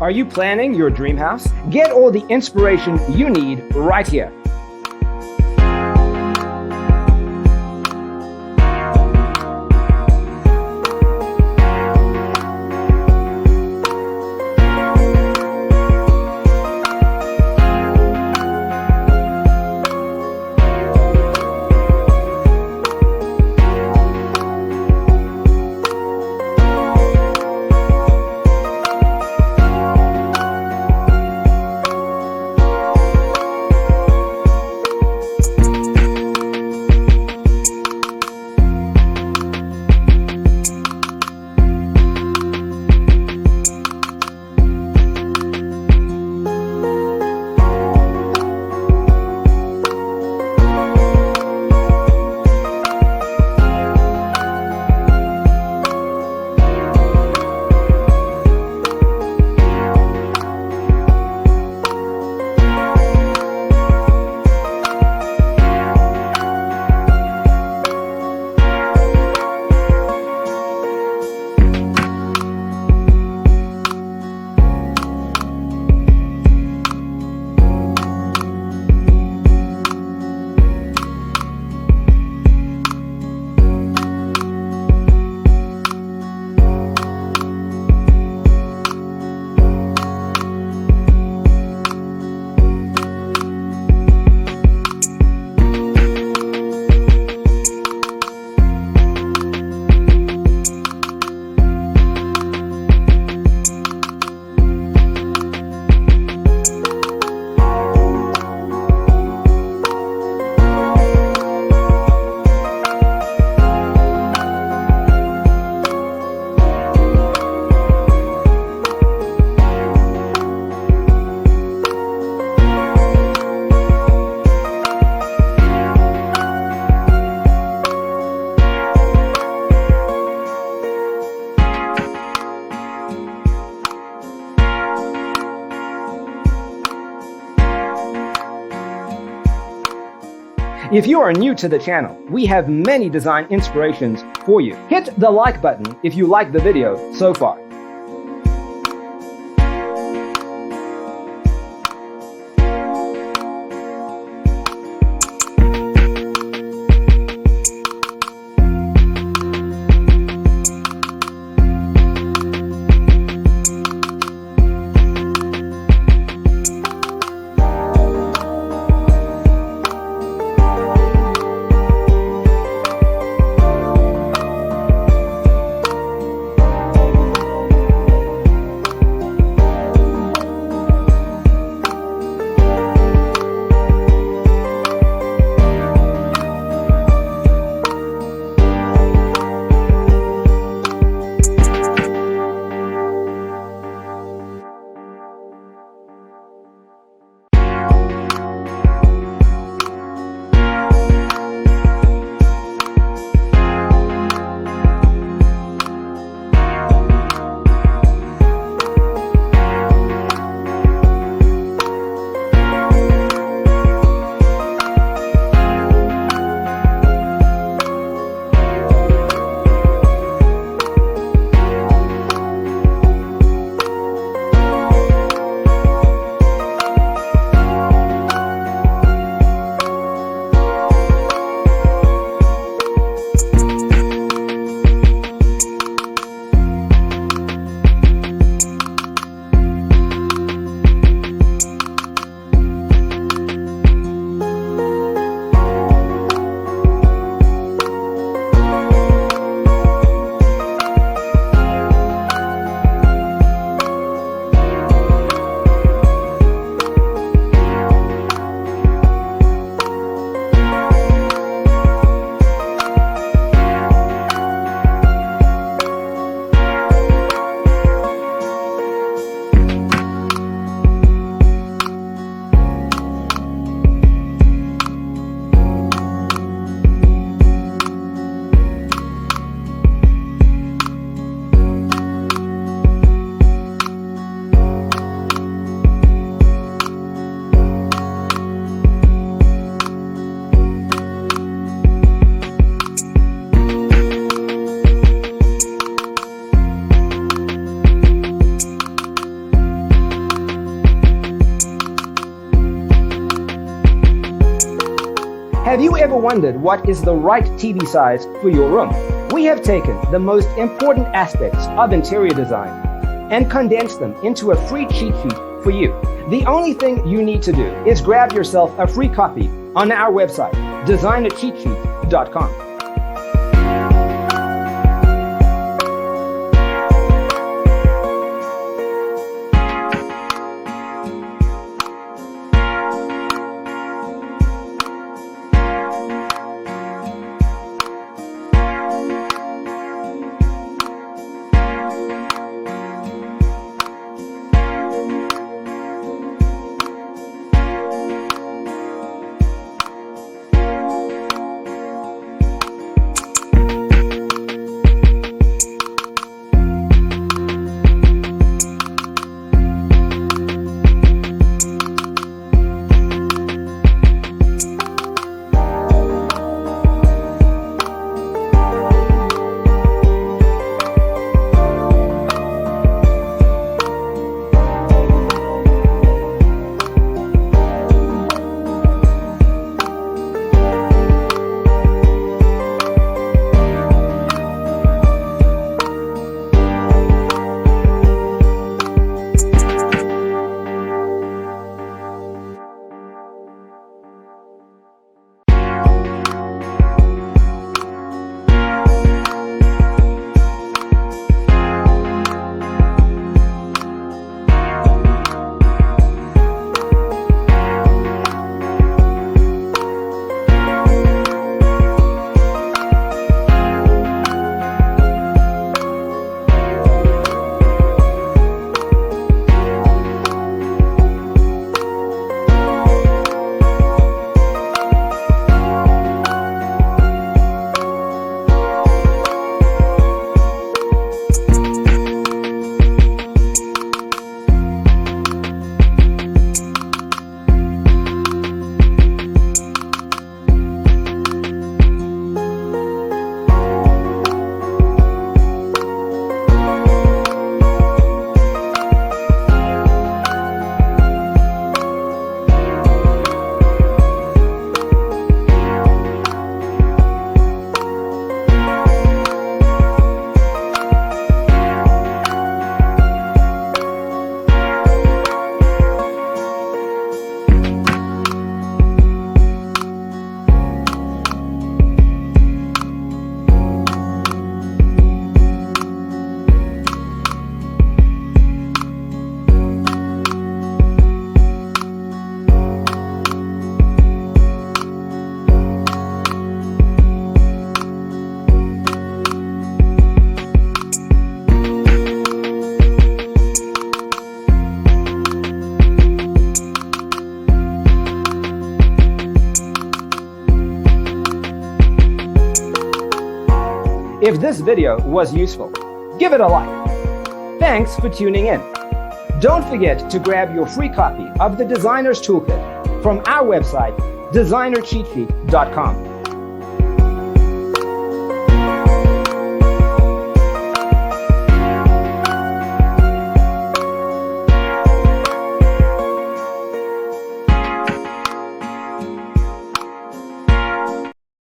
Are you planning your dream house? Get all the inspiration you need right here. If you are new to the channel, we have many design inspirations for you. Hit the like button if you like the video so far. Have you ever wondered what is the right TV size for your room? We have taken the most important aspects of interior design and condensed them into a free cheat sheet for you. The only thing you need to do is grab yourself a free copy on our website, designercheatsheet.com. If this video was useful, give it a like. Thanks for tuning in. Don't forget to grab your free copy of the Designer's Toolkit from our website, designercheatsheet.com.